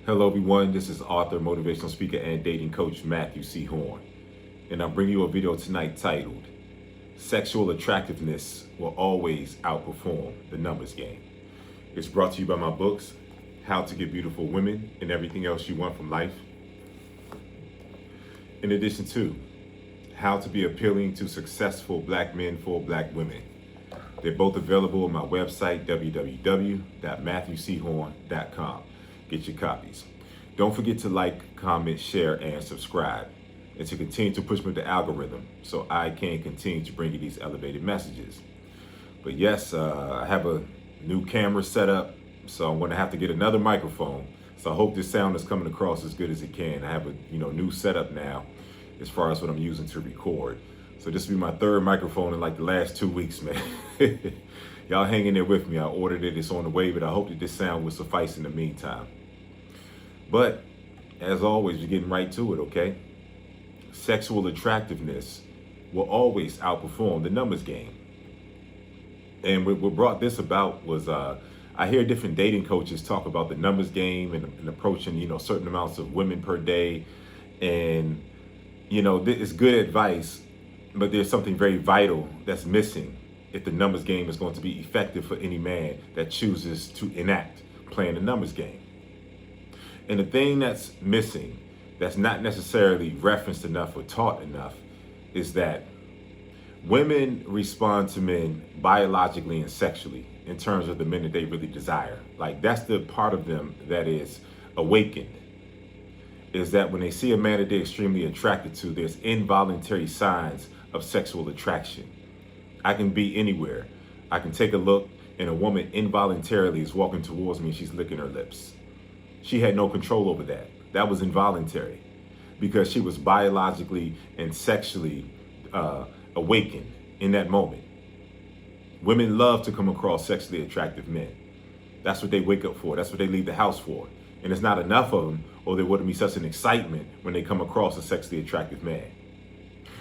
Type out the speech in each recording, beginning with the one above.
Hello, everyone. This is author, motivational speaker, and dating coach Matthew C. Horne. And I'm bringing you a video tonight titled, Sexual Attractiveness Will Always Outperform the Numbers Game. It's brought to you by my books, How to Get Beautiful Women and Everything Else You Want from Life. In addition to How to Be Appealing to Successful Black Men for Black Women. They're both available on my website, www.matthewchorne.com. Get your copies. Don't forget to like, comment, share, and subscribe, and to continue to push me with the algorithm so I can continue to bring you these elevated messages. But yes, I have a new camera set up, so I'm going to have to get another microphone. So I hope this sound is coming across as good as it can. I have a new setup now as far as what I'm using to record. So this will be my third microphone in like the last 2 weeks, man. Y'all hang in there with me. I ordered it, it's on the way, but I hope that this sound will suffice in the meantime. But as always, we're getting right to it, okay? Sexual attractiveness will always outperform the numbers game. And what brought this about was I hear different dating coaches talk about the numbers game and approaching, certain amounts of women per day. And, it's good advice, but there's something very vital that's missing if the numbers game is going to be effective for any man that chooses to enact playing the numbers game. And the thing that's missing, that's not necessarily referenced enough or taught enough, is that women respond to men biologically and sexually in terms of the men that they really desire. Like, that's the part of them that is awakened, is that when they see a man that they're extremely attracted to, there's involuntary signs of sexual attraction. I can be anywhere. I can take a look and a woman involuntarily is walking towards me and she's licking her lips. She had no control over that. That was involuntary because she was biologically and sexually awakened in that moment. Women love to come across sexually attractive men. That's what they wake up for. That's what they leave the house for. And it's not enough of them, or there wouldn't be such an excitement when they come across a sexually attractive man.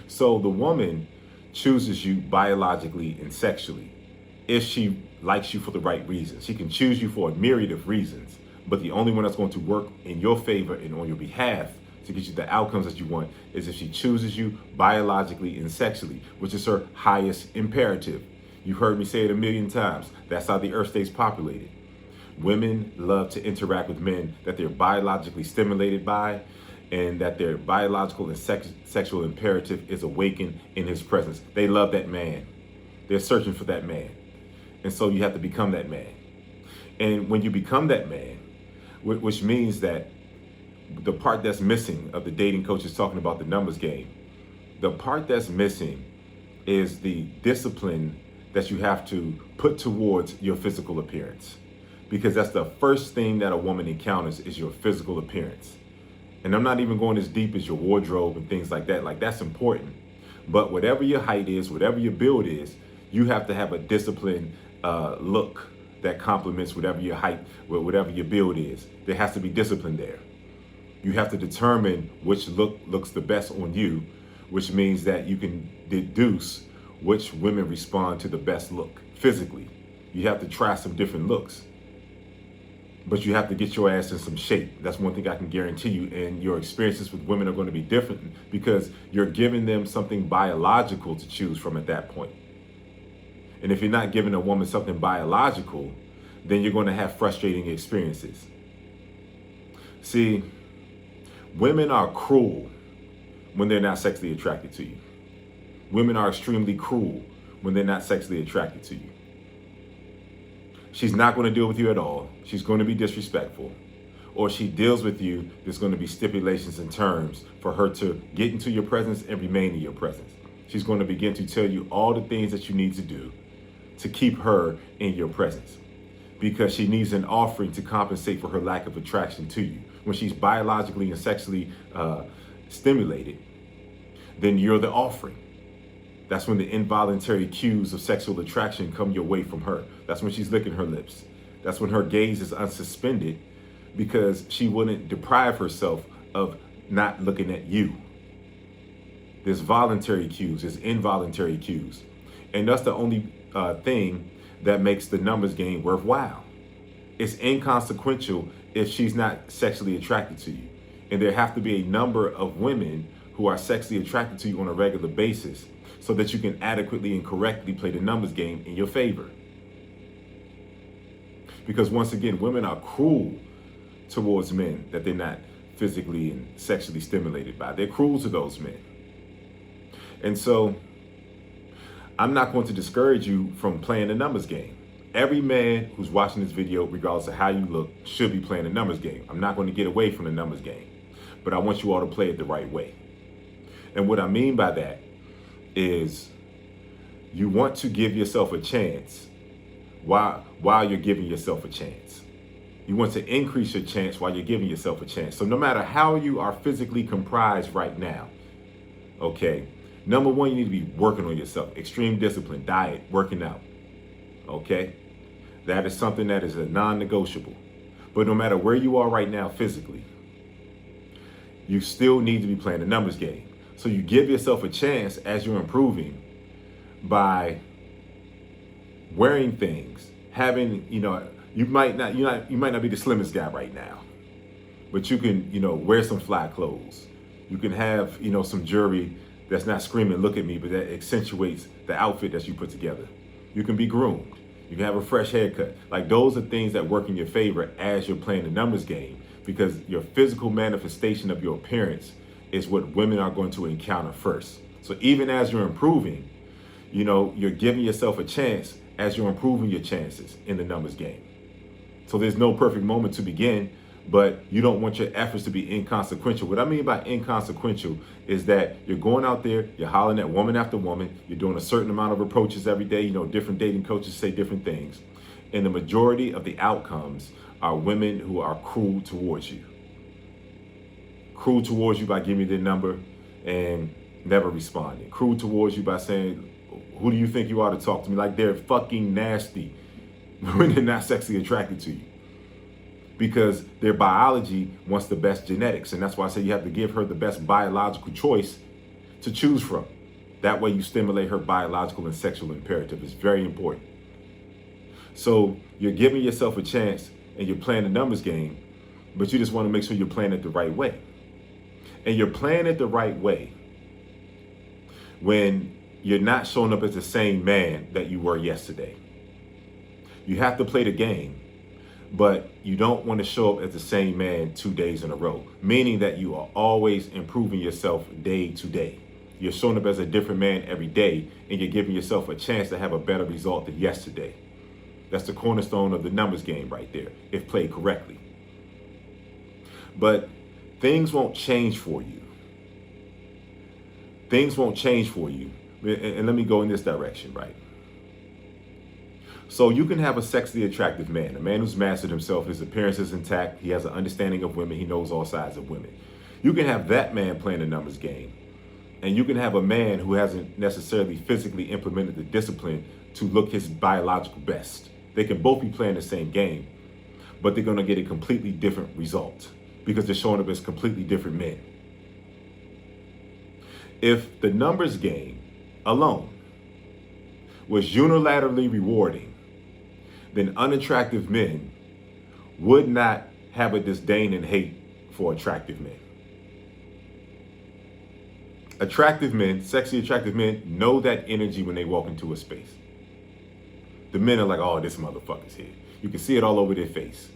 So the woman chooses you biologically and sexually if she likes you for the right reasons. She can choose you for a myriad of reasons. But the only one that's going to work in your favor and on your behalf to get you the outcomes that you want is if she chooses you biologically and sexually, which is her highest imperative. You've heard me say it a million times. That's how the earth stays populated. Women love to interact with men that they're biologically stimulated by and that their biological and sexual imperative is awakened in his presence. They love that man. They're searching for that man. And so you have to become that man. And when you become that man, which means that the part that's missing of the dating coaches talking about the numbers game, the part that's missing is the discipline that you have to put towards your physical appearance. Because that's the first thing that a woman encounters is your physical appearance. And I'm not even going as deep as your wardrobe and things like that. Like, that's important. But whatever your height is, whatever your build is, you have to have a disciplined look that complements whatever your height, whatever your build is. There has to be discipline there. You have to determine which look looks the best on you, which means that you can deduce which women respond to the best look physically. You have to try some different looks, but you have to get your ass in some shape. That's one thing I can guarantee you. And your experiences with women are going to be different because you're giving them something biological to choose from at that point. And if you're not giving a woman something biological, then you're going to have frustrating experiences. See, women are cruel when they're not sexually attracted to you. Women are extremely cruel when they're not sexually attracted to you. She's not going to deal with you at all. She's going to be disrespectful. Or she deals with you, there's going to be stipulations and terms for her to get into your presence and remain in your presence. She's going to begin to tell you all the things that you need to do to keep her in your presence, because she needs an offering to compensate for her lack of attraction to you. When she's biologically and sexually stimulated, then you're the offering. That's when the involuntary cues of sexual attraction come your way from her. That's when she's licking her lips. That's when her gaze is unsuspended because she wouldn't deprive herself of not looking at you. There's voluntary cues, there's involuntary cues. And that's the only thing that makes the numbers game worthwhile. It's inconsequential if she's not sexually attracted to you. And there have to be a number of women who are sexually attracted to you on a regular basis so that you can adequately and correctly play the numbers game in your favor. Because once again, women are cruel towards men that they're not physically and sexually stimulated by. They're cruel to those men. And so I'm not going to discourage you from playing the numbers game. Every man who's watching this video, regardless of how you look, should be playing the numbers game. I'm not going to get away from the numbers game, but I want you all to play it the right way. And what I mean by that is you want to give yourself a chance while you're giving yourself a chance. You want to increase your chance while you're giving yourself a chance. So no matter how you are physically comprised right now, okay, number one, you need to be working on yourself. Extreme discipline, diet, working out, okay? That is something that is a non-negotiable. But no matter where you are right now physically, you still need to be playing the numbers game. So you give yourself a chance as you're improving by wearing things, having, you might not be the slimmest guy right now, but you can, wear some fly clothes. You can have, some jewelry that's not screaming, look at me, but that accentuates the outfit that you put together. You can be groomed. You can have a fresh haircut. Like, those are things that work in your favor as you're playing the numbers game, because your physical manifestation of your appearance is what women are going to encounter first. So even as you're improving, you're giving yourself a chance as you're improving your chances in the numbers game. So there's no perfect moment to begin, but you don't want your efforts to be inconsequential. What I mean by inconsequential is that you're going out there, you're hollering at woman after woman, you're doing a certain amount of approaches every day. Different dating coaches say different things. And the majority of the outcomes are women who are cruel towards you. Cruel towards you by giving you their number and never responding. Cruel towards you by saying, who do you think you are to talk to me? Like, they're fucking nasty when they're not sexually attracted to you. Because their biology wants the best genetics. And that's why I say you have to give her the best biological choice to choose from. That way you stimulate her biological and sexual imperative. It's very important. So you're giving yourself a chance and you're playing the numbers game, but you just want to make sure you're playing it the right way. And you're playing it the right way when you're not showing up as the same man that you were yesterday. You have to play the game, but you don't want to show up as the same man 2 days in a row, meaning that you are always improving yourself day to day. You're showing up as a different man every day, and you're giving yourself a chance to have a better result than yesterday. That's the cornerstone of the numbers game right there, if played correctly. But things won't change for you. Things won't change for you. And let me go in this direction, right? So you can have a sexually attractive man, a man who's mastered himself, his appearance is intact, he has an understanding of women, he knows all sides of women. You can have that man playing the numbers game. And you can have a man who hasn't necessarily physically implemented the discipline to look his biological best. They can both be playing the same game, but they're going to get a completely different result because they're showing up as completely different men. If the numbers game alone was unilaterally rewarding, then unattractive men would not have a disdain and hate for attractive men. Attractive men, sexually attractive men, know that energy when they walk into a space. The men are like, oh, this motherfucker's here. You can see it all over their face.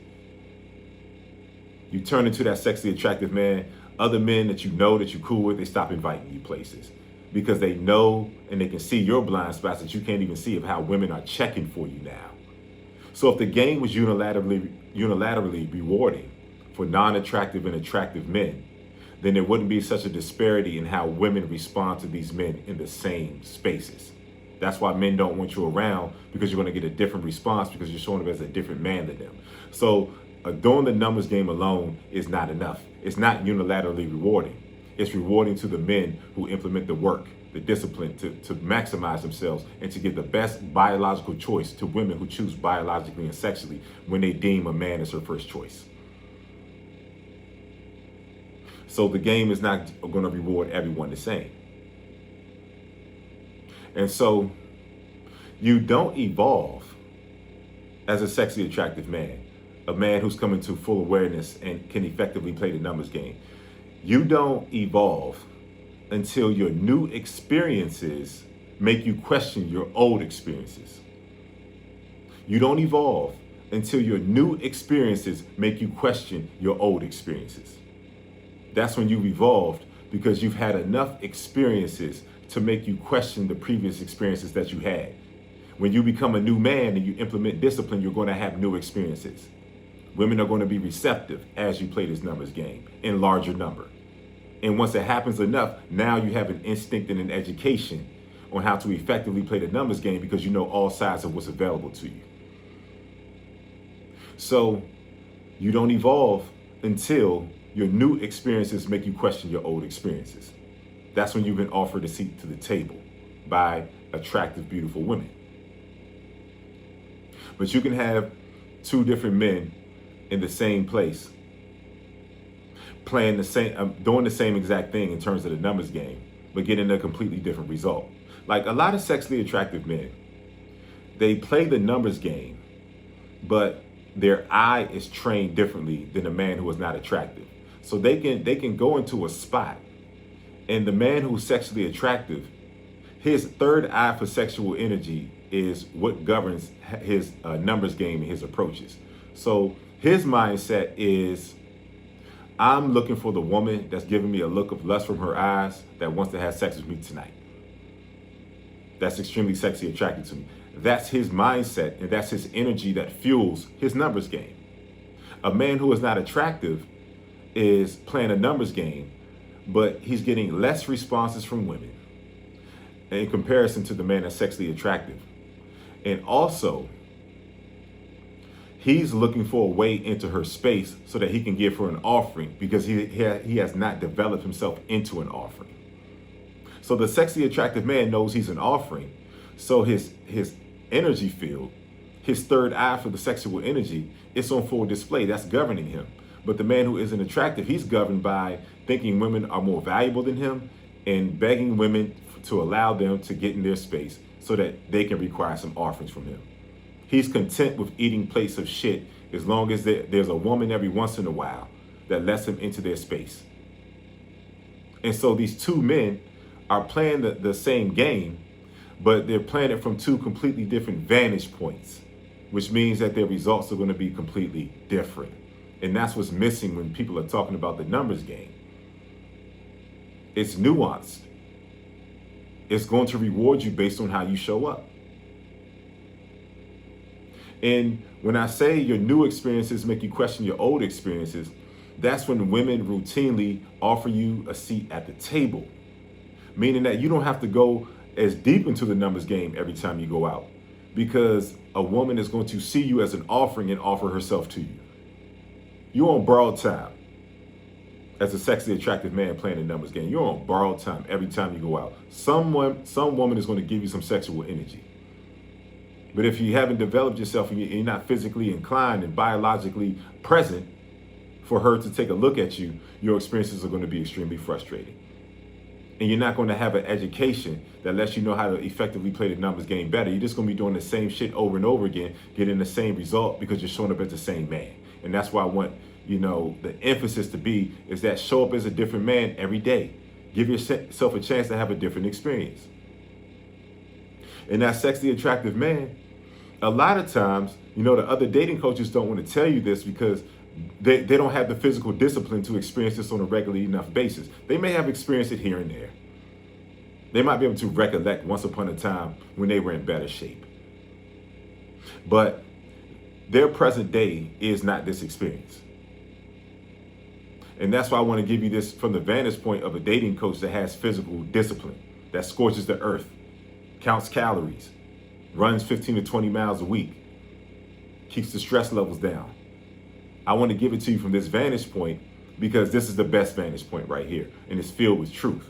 You turn into that sexually attractive man, other men that you know that you're cool with, they stop inviting you places because they know and they can see your blind spots that you can't even see of how women are checking for you now. So if the game was unilaterally rewarding for non-attractive and attractive men, then there wouldn't be such a disparity in how women respond to these men in the same spaces. That's why men don't want you around, because you're going to get a different response because you're showing up as a different man than them. So doing the numbers game alone is not enough. It's not unilaterally rewarding. It's rewarding to the men who implement the work, the discipline to maximize themselves and to give the best biological choice to women who choose biologically and sexually when they deem a man as her first choice. So the game is not going to reward everyone the same. And so you don't evolve as a sexually attractive man a man who's coming to full awareness and can effectively play the numbers game. You don't evolve until your new experiences make you question your old experiences. You don't evolve until your new experiences make you question your old experiences. That's when you've evolved, because you've had enough experiences to make you question the previous experiences that you had. When you become a new man and you implement discipline, you're going to have new experiences. Women are going to be receptive as you play this numbers game in larger number. And once it happens enough, now you have an instinct and an education on how to effectively play the numbers game, because you know all sides of what's available to you. So you don't evolve until your new experiences make you question your old experiences. That's when you've been offered a seat to the table by attractive, beautiful women. But you can have two different men in the same place, playing the same, doing the same exact thing in terms of the numbers game, but getting a completely different result. Like a lot of sexually attractive men, they play the numbers game, but their eye is trained differently than a man who is not attractive. So they can go into a spot, and the man who's sexually attractive, his third eye for sexual energy is what governs his numbers game and his approaches. So his mindset is, I'm looking for the woman that's giving me a look of lust from her eyes that wants to have sex with me tonight. That's extremely sexy attractive to me. That's his mindset, and that's his energy that fuels his numbers game. A man who is not attractive is playing a numbers game, but he's getting less responses from women in comparison to the man that's sexually attractive. And also, he's looking for a way into her space so that he can give her an offering, because he has not developed himself into an offering. So the sexually attractive man knows he's an offering. So his energy field, his third eye for the sexual energy, it's on full display. That's governing him. But the man who isn't attractive, he's governed by thinking women are more valuable than him and begging women to allow them to get in their space so that they can require some offerings from him. He's content with eating plates of shit as long as there's a woman every once in a while that lets him into their space. And so these two men are playing the same game, but they're playing it from two completely different vantage points, which means that their results are going to be completely different. And that's what's missing when people are talking about the numbers game. It's nuanced. It's going to reward you based on how you show up. And when I say your new experiences make you question your old experiences, that's when women routinely offer you a seat at the table, meaning that you don't have to go as deep into the numbers game every time you go out, because a woman is going to see you as an offering and offer herself to you. You're on borrowed time as a sexually attractive man playing the numbers game. You're on borrowed time every time you go out. Some woman is going to give you some sexual energy. But if you haven't developed yourself and you're not physically inclined and biologically present for her to take a look at you, your experiences are going to be extremely frustrating. And you're not going to have an education that lets you know how to effectively play the numbers game better. You're just going to be doing the same shit over and over again, getting the same result because you're showing up as the same man. And that's why I want, the emphasis to be is that show up as a different man every day. Give yourself a chance to have a different experience. And that sexually attractive man, a lot of times, the other dating coaches don't want to tell you this because they don't have the physical discipline to experience this on a regular enough basis. They may have experienced it here and there. They might be able to recollect once upon a time when they were in better shape. But their present day is not this experience. And that's why I want to give you this from the vantage point of a dating coach that has physical discipline, that scorches the earth, counts calories, runs 15 to 20 miles a week, keeps the stress levels down. I want to give it to you from this vantage point because this is the best vantage point right here, and it's filled with truth.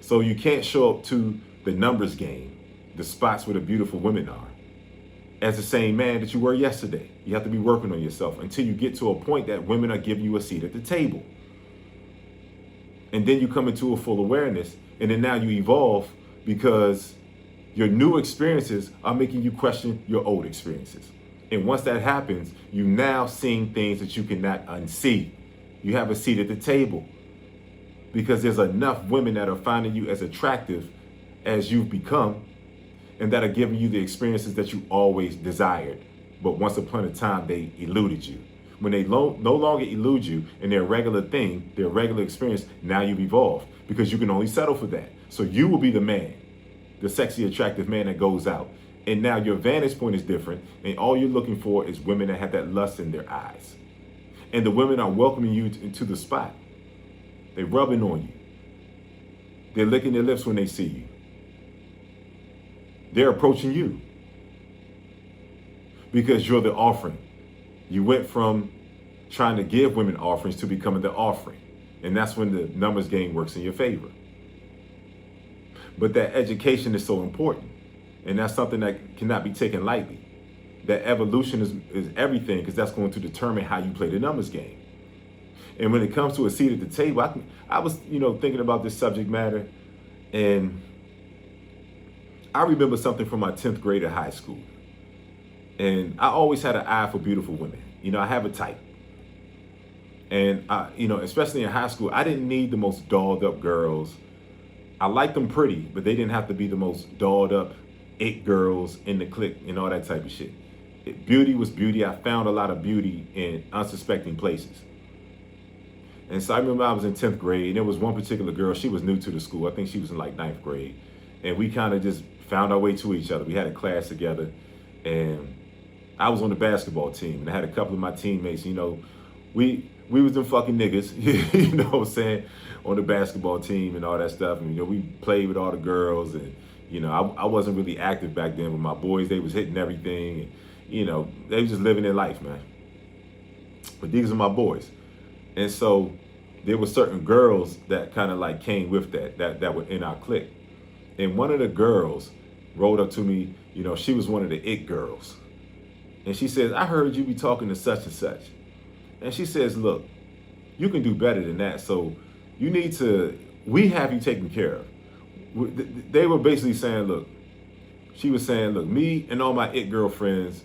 So you can't show up to the numbers game, the spots where the beautiful women are, as the same man that you were yesterday. You have to be working on yourself until you get to a point that women are giving you a seat at the table. And then you come into a full awareness, and then now you evolve because your new experiences are making you question your old experiences. And once that happens, you now seeing things that you cannot unsee. You have a seat at the table because there's enough women that are finding you as attractive as you've become and that are giving you the experiences that you always desired. But once upon a time, they eluded you. When they no longer elude you and their regular thing, their regular experience, now you've evolved because you can only settle for that. So you will be the man, the sexy, attractive man that goes out. And now your vantage point is different. And all you're looking for is women that have that lust in their eyes. And the women are welcoming you into the spot. They're rubbing on you. They're licking their lips when they see you. They're approaching you because you're the offering. You went from trying to give women offerings to becoming the offering. And that's when the numbers game works in your favor. But that education is so important. And that's something that cannot be taken lightly. That evolution is everything because that's going to determine how you play the numbers game. And when it comes to a seat at the table, I was, thinking about this subject matter, and I remember something from my 10th grade at high school. And I always had an eye for beautiful women. I have a type. And, especially in high school, I didn't need the most dolled up girls. I liked them pretty, but they didn't have to be the most dolled up it girls in the clique and all that type of shit. Beauty was beauty. I found a lot of beauty in unsuspecting places. And so I remember I was in 10th grade, and there was one particular girl. She was new to the school. I think she was in like 9th grade. And we kind of just found our way to each other. We had a class together, and I was on the basketball team, and I had a couple of my teammates. We was them fucking niggas, you know what I'm saying, on the basketball team and all that stuff. And we played with all the girls, and I wasn't really active back then. But my boys, they was hitting everything, and they was just living their life, man. But these are my boys, and so there were certain girls that kind of like came with that were in our clique. And one of the girls rolled up to me. She was one of the it girls. And she says, I heard you be talking to such and such. And she says, look, you can do better than that. So we have you taken care of. They were basically saying, look, she was saying, look, me and all my it girlfriends,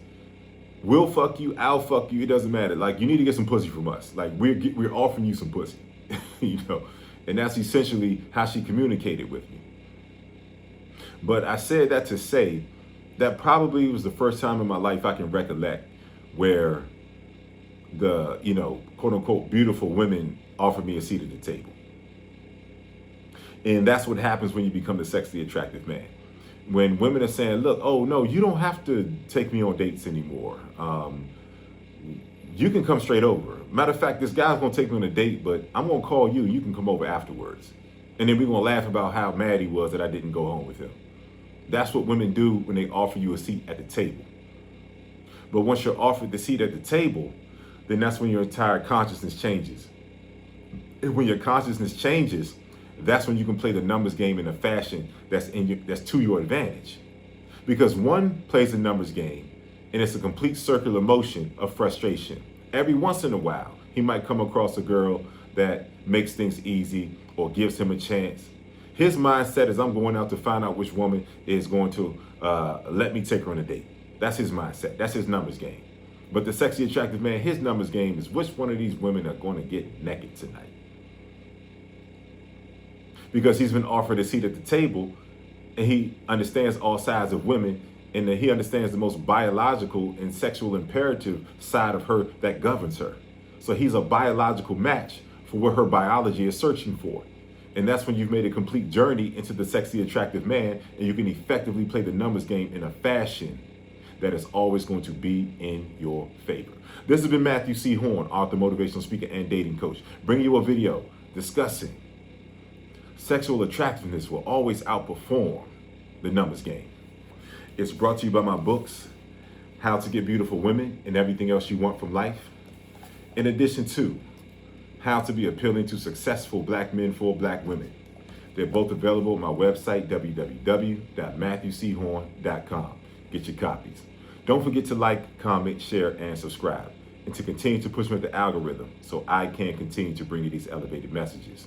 we'll fuck you, I'll fuck you. It doesn't matter. Like, you need to get some pussy from us. Like, we're offering you some pussy, And that's essentially how she communicated with me. But I said that to say that probably was the first time in my life I can recollect where the, quote unquote, beautiful women offered me a seat at the table. And that's what happens when you become the sexually attractive man. When women are saying, look, oh no, you don't have to take me on dates anymore. You can come straight over. Matter of fact, this guy's gonna take me on a date, but I'm gonna call you. You can come over afterwards. And then we're gonna laugh about how mad he was that I didn't go home with him. That's what women do when they offer you a seat at the table. But once you're offered the seat at the table, then that's when your entire consciousness changes. And when your consciousness changes, that's when you can play the numbers game in a fashion that's to your advantage. Because one plays the numbers game, and it's a complete circular motion of frustration. Every once in a while, he might come across a girl that makes things easy or gives him a chance. His mindset is, I'm going out to find out which woman is going to let me take her on a date. That's his mindset. That's his numbers game. But the sexy, attractive man, his numbers game is which one of these women are going to get naked tonight. Because he's been offered a seat at the table, and he understands all sides of women, and that he understands the most biological and sexual imperative side of her that governs her. So he's a biological match for what her biology is searching for. And that's when you've made a complete journey into the sexy, attractive man, and you can effectively play the numbers game in a fashion that is always going to be in your favor. This has been Matthew C. Horne, author, motivational speaker, and dating coach, bringing you a video discussing sexual attractiveness will always outperform the numbers game. It's brought to you by my books, How to Get Beautiful Women and Everything Else You Want from Life, in addition to How to Be Appealing to Successful Black Men for Black Women. They're both available at my website, www.matthewchorne.com. Get your copies. Don't forget to like, comment, share, and subscribe, and to continue to push me with the algorithm so I can continue to bring you these elevated messages.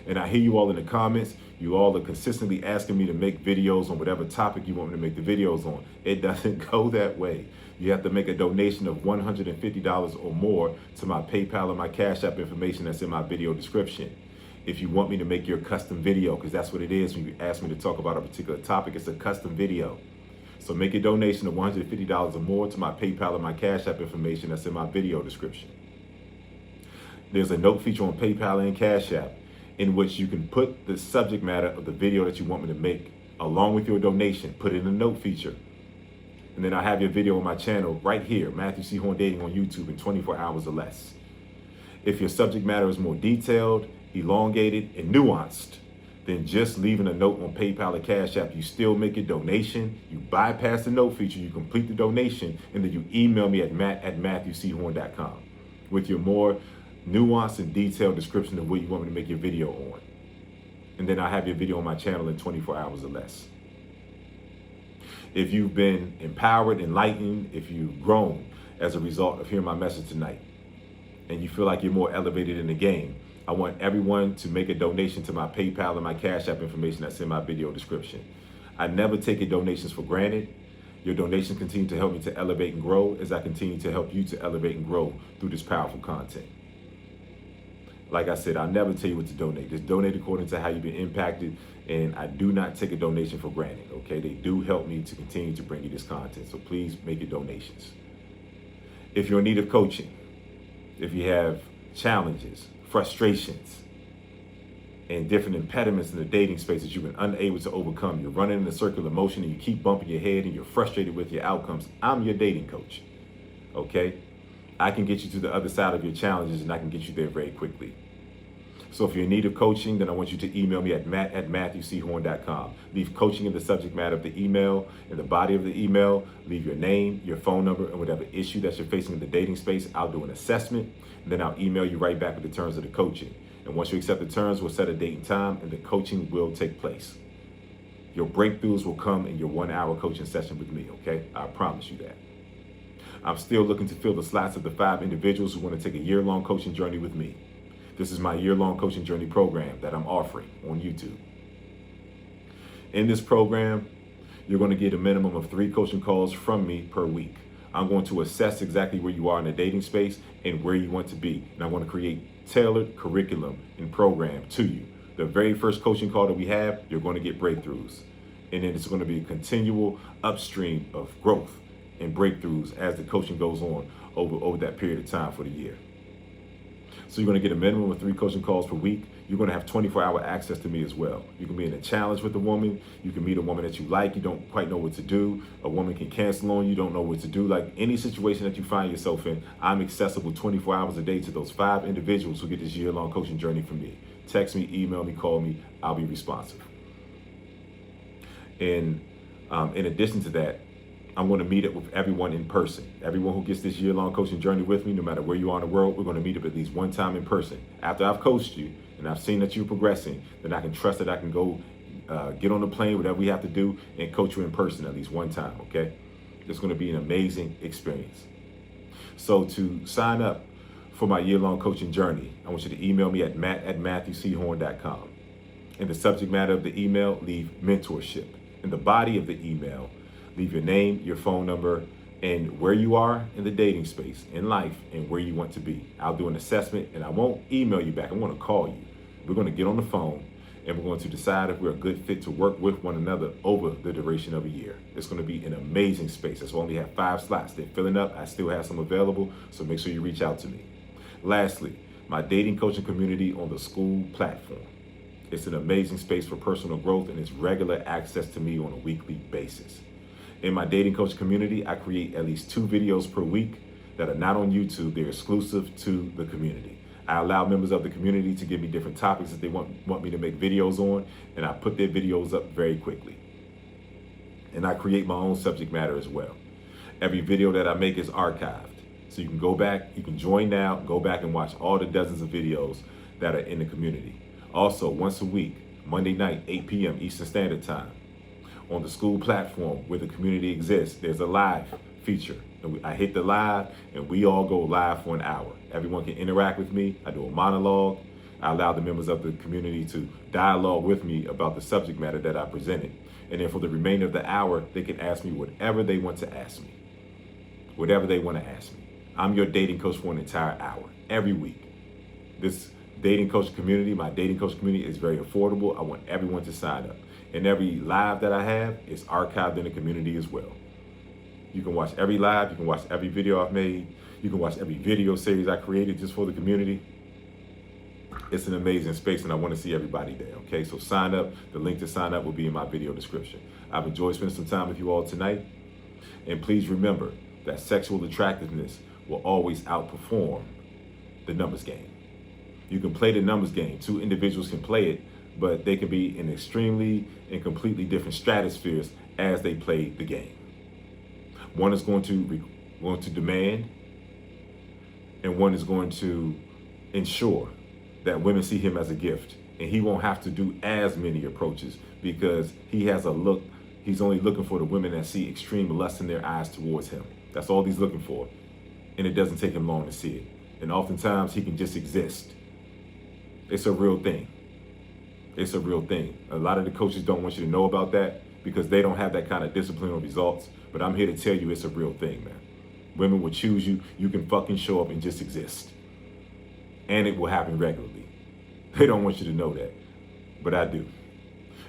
And I hear you all in the comments. You all are consistently asking me to make videos on whatever topic you want me to make the videos on. It doesn't go that way. You have to make a donation of $150 or more to my PayPal and my Cash App information that's in my video description. If you want me to make your custom video, because that's what it is when you ask me to talk about a particular topic, it's a custom video. So make a donation of $150 or more to my PayPal and my Cash App information that's in my video description. There's a note feature on PayPal and Cash App in which you can put the subject matter of the video that you want me to make along with your donation. Put it in the note feature. And then I have your video on my channel right here, Matthew C. Horne Dating on YouTube, in 24 hours or less. If your subject matter is more detailed, elongated, and nuanced, then just leaving a note on PayPal or Cash App, you still make a donation, you bypass the note feature, you complete the donation, and then you email me at matt@matthewchorne.com with your more nuanced and detailed description of what you want me to make your video on. And then I have your video on my channel in 24 hours or less. If you've been empowered, enlightened, if you've grown as a result of hearing my message tonight, and you feel like you're more elevated in the game, I want everyone to make a donation to my PayPal and my Cash App information that's in my video description. I never take your donations for granted. Your donations continue to help me to elevate and grow as I continue to help you to elevate and grow through this powerful content. Like I said, I'll never tell you what to donate. Just donate according to how you've been impacted, and I do not take a donation for granted, okay? They do help me to continue to bring you this content, so please make your donations. If you're in need of coaching, if you have challenges, frustrations, and different impediments in the dating space that you've been unable to overcome, you're running in a circular motion and you keep bumping your head and you're frustrated with your outcomes, I'm your dating coach, okay? I can get you to the other side of your challenges, and I can get you there very quickly. So if you're in need of coaching, then I want you to email me at matt@matthewchorne.com. Leave coaching in the subject matter of the email. In the body of the email, leave your name, your phone number, and whatever issue that you're facing in the dating space. I'll do an assessment, and then I'll email you right back with the terms of the coaching. And once you accept the terms, we'll set a date and time, and the coaching will take place. Your breakthroughs will come in your 1-hour coaching session with me, okay? I promise you that. I'm still looking to fill the slots of the 5 individuals who want to take a year-long coaching journey with me. This is my year-long coaching journey program that I'm offering on YouTube. In this program, you're going to get a minimum of 3 coaching calls from me per week. I'm going to assess exactly where you are in the dating space and where you want to be. And I want to create tailored curriculum and program to you. The very first coaching call that we have, you're going to get breakthroughs. And then it's going to be a continual upstream of growth and breakthroughs as the coaching goes on over that period of time for the year. So you're going to get a minimum of 3 coaching calls per week. You're going to have 24-hour access to me as well. You can be in a challenge with a woman. You can meet a woman that you like. You don't quite know what to do. A woman can cancel on you. Don't know what to do. Like any situation that you find yourself in, I'm accessible 24 hours a day to those 5 individuals who get this year-long coaching journey from me. Text me, email me, call me. I'll be responsive. And in addition to that, I'm going to meet up with everyone in person. Everyone who gets this year-long coaching journey with me, no matter where you are in the world, we're going to meet up at least one time in person. After I've coached you and I've seen that you're progressing, then I can trust that I can go get on the plane, whatever we have to do, and coach you in person at least one time, okay? It's going to be an amazing experience. So to sign up for my year-long coaching journey, I want you to email me at matt@matthewchorne.com. In the subject matter of the email, leave mentorship. In the body of the email, leave your name, your phone number, and where you are in the dating space, in life, and where you want to be. I'll do an assessment, and I won't email you back. I'm going to call you. We're going to get on the phone, and we're going to decide if we're a good fit to work with one another over the duration of a year. It's going to be an amazing space. That's why I only have 5 slots. They're filling up. I still have some available, so make sure you reach out to me. Lastly, my dating coaching community on the school platform. It's an amazing space for personal growth, and it's regular access to me on a weekly basis. In my dating coach community, I create at least 2 videos per week that are not on YouTube. They're exclusive to the community. I allow members of the community to give me different topics that they want me to make videos on, and I put their videos up very quickly. And I create my own subject matter as well. Every video that I make is archived. So you can go back, you can join now, go back and watch all the dozens of videos that are in the community. Also, once a week, Monday night, 8 p.m. Eastern Standard Time, on the school platform where the community exists, there's a live feature. And I hit the live, and we all go live for an hour. Everyone can interact with me. I do a monologue. I allow the members of the community to dialogue with me about the subject matter that I presented. And then for the remainder of the hour, they can ask me whatever they want to ask me. whatever they want to ask me. I'm your dating coach for an entire hour, every week. This dating coach community, my dating coach community, is very affordable. I want everyone to sign up. And every live that I have is archived in the community as well. You can watch every live, you can watch every video I've made, you can watch every video series I created just for the community. It's an amazing space and I want to see everybody there, okay? So sign up. The link to sign up will be in my video description. I've enjoyed spending some time with you all tonight. And please remember that sexual attractiveness will always outperform the numbers game. You can play the numbers game. Two individuals can play it, but they can be in extremely and completely different stratospheres as they play the game. One is going to demand, and one is going to ensure that women see him as a gift, and he won't have to do as many approaches because he has a look. He's only looking for the women that see extreme lust in their eyes towards him. That's all he's looking for, and it doesn't take him long to see it. And oftentimes he can just exist. It's a real thing. It's a real thing. A lot of the coaches don't want you to know about that because they don't have that kind of discipline or results. But I'm here to tell you it's a real thing, man. Women will choose you. You can fucking show up and just exist. And it will happen regularly. They don't want you to know that. But I do.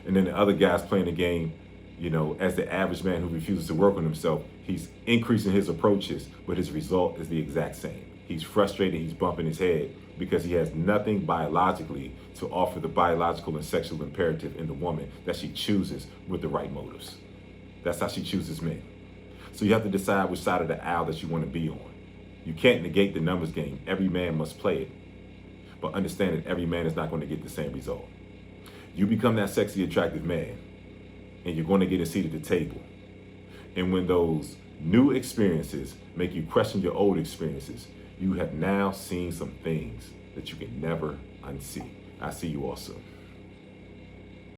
And then the other guys playing the game, you know, as the average man who refuses to work on himself, he's increasing his approaches, but his result is the exact same. He's frustrated, he's bumping his head because he has nothing biologically to offer the biological and sexual imperative in the woman that she chooses with the right motives. That's how she chooses men. So you have to decide which side of the aisle that you want to be on. You can't negate the numbers game. Every man must play it. But understand that every man is not going to get the same result. You become that sexy, attractive man, and you're going to get a seat at the table. And when those new experiences make you question your old experiences, you have now seen some things that you can never unsee. I see you all soon.